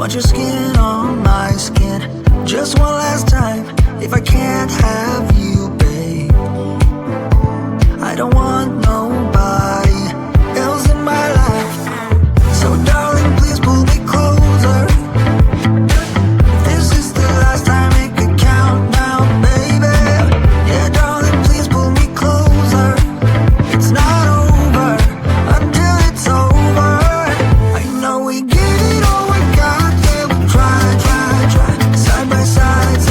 Want your skin on my skin. Just one last time. If I can't have you, babe, I don't want nobody else in my life. So darling, please pull me closer. If this is the last time, make a countdown, baby. Yeah, darling, please pull me closer. It's not over until it's over. I know we give it all we got. Yeah, we try. Side by side,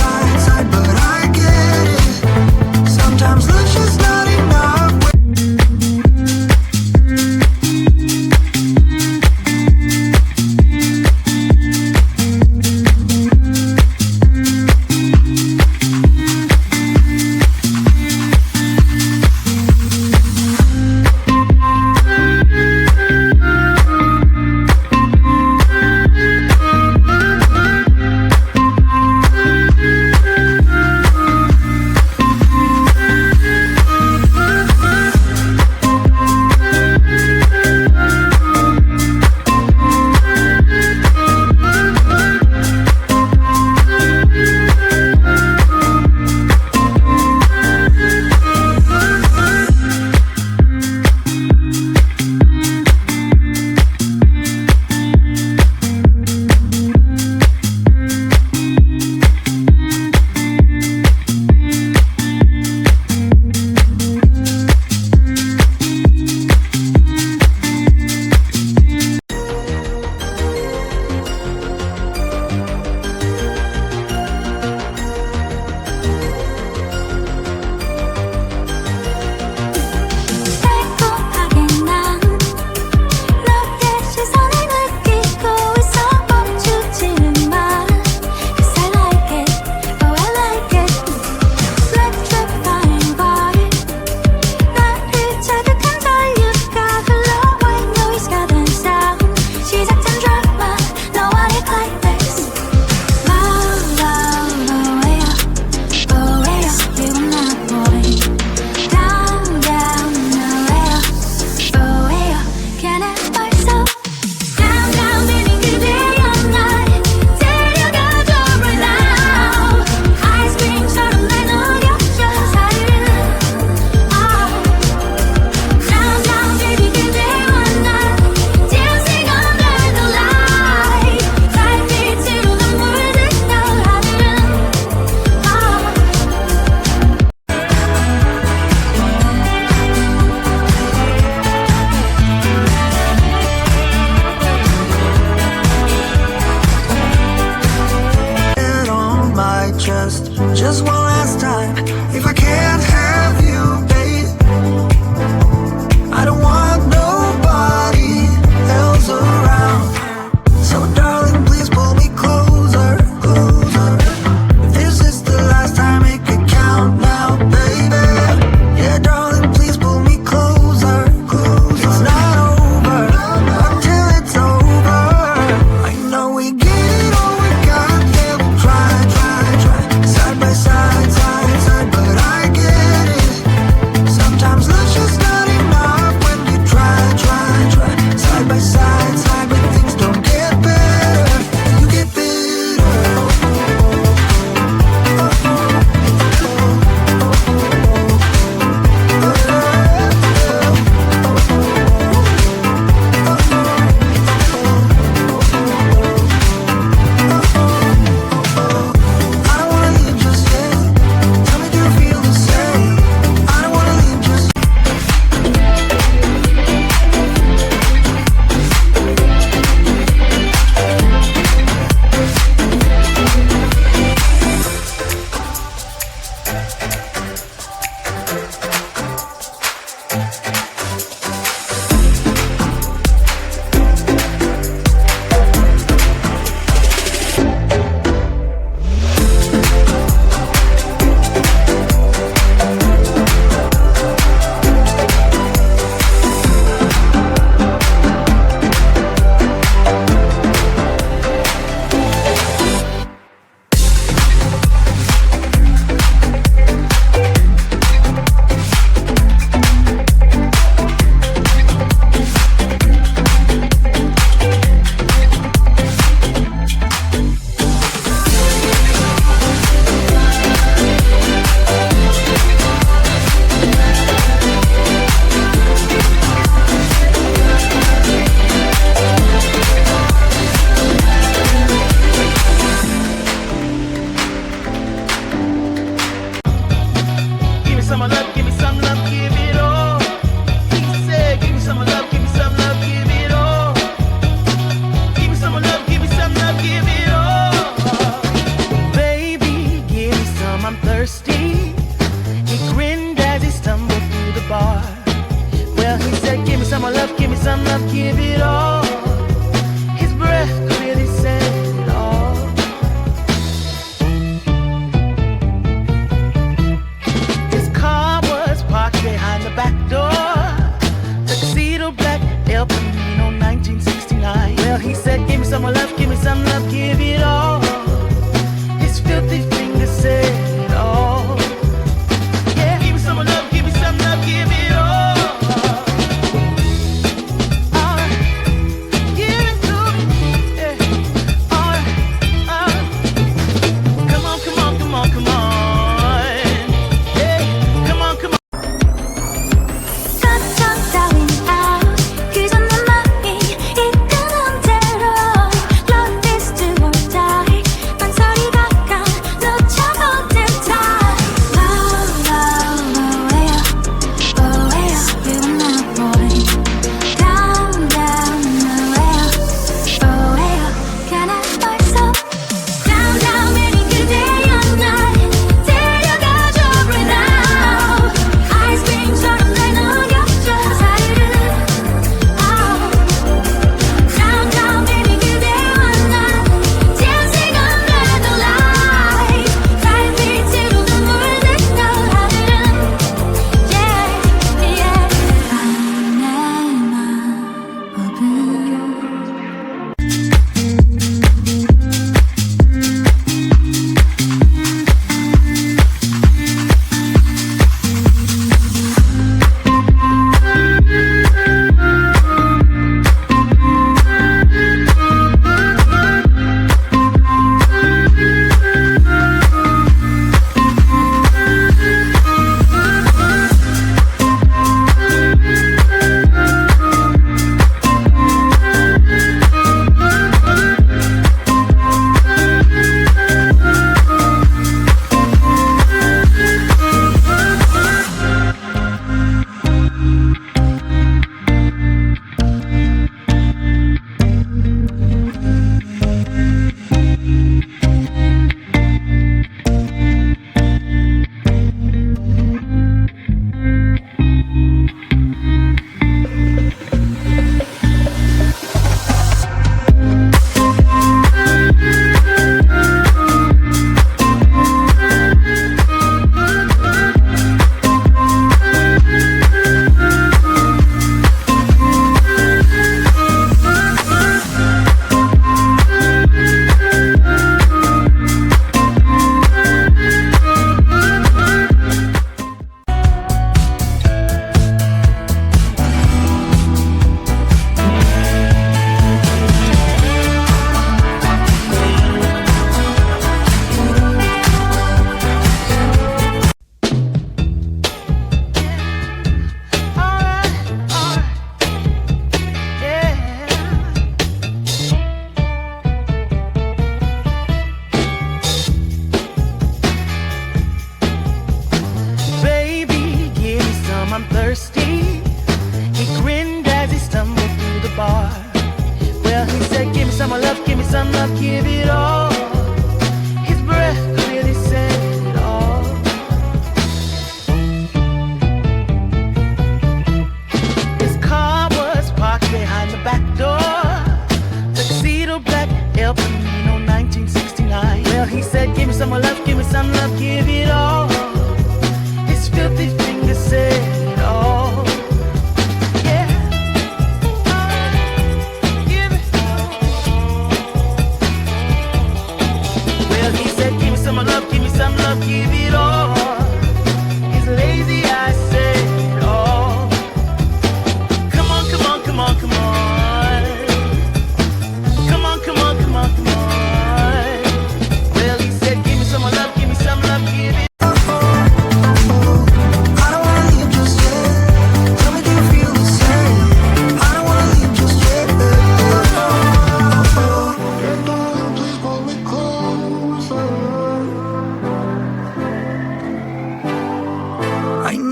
side, but I get it. Sometimes love's just not enough. some love, give me some love, give it all. He said, give me some love, give me some love, give it all. Give me some love, give me some love, give it all. Baby, give me some, I'm thirsty. He grinned as he stumbled through the bar. Well, he said, give me some love, give me some love, give it all. His breath clearly said it all. His car was parked behind the back door. Tuxedo black, El Camino 1969. Well, he said, give me some love, give me some love, give it all. His filthy fingers said it all. Yeah, give me some love, give me some love, give it all.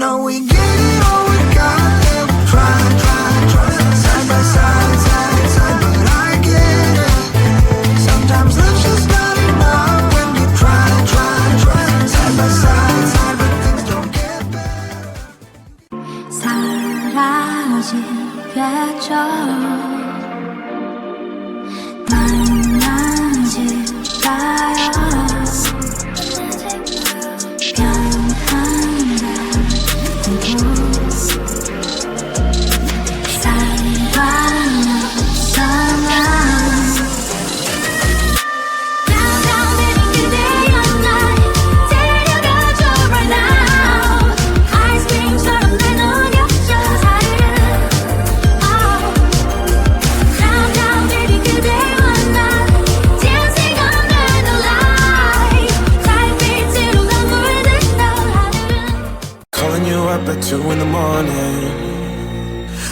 know we get it all, we got it. We try, side by side, side, side, but I get it. Sometimes love's just not enough when you try, side by side, side, but things don't get better. 사라지겠죠. 만나질까요? At 2 in the morning,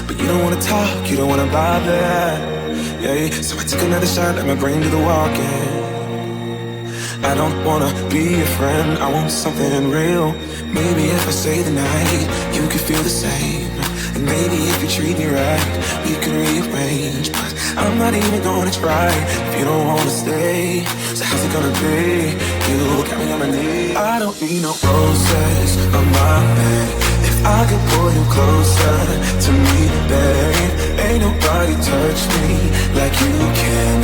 but you don't wanna talk, you don't wanna bother. Yeah, so I take another shot, let my brain do the walking. I don't wanna be a friend, I want something real. Maybe if I stay the night, you could feel the same. And maybe if you treat me right, we can rearrange. But I'm not even gonna try if you don't wanna stay. So how's it gonna be? You got me on my knees. I don't need no roses on my bed. I could pull you closer to me, babe. Ain't nobody touch me like you can.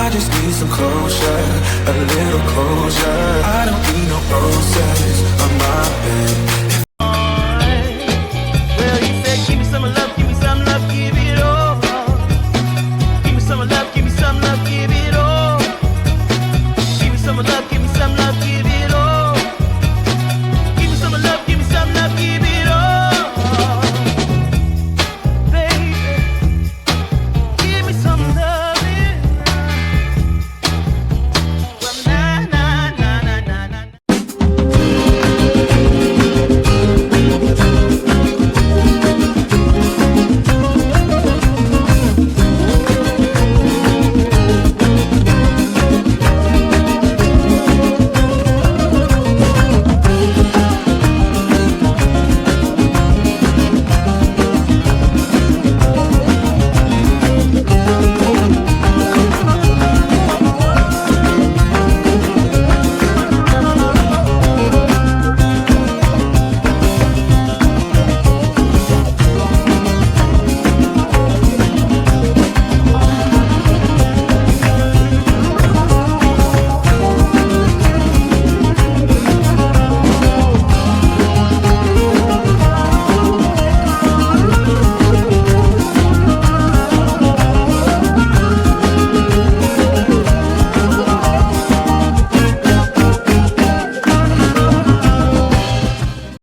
I just need some closure, a little closure. I don't need no roses on my bed.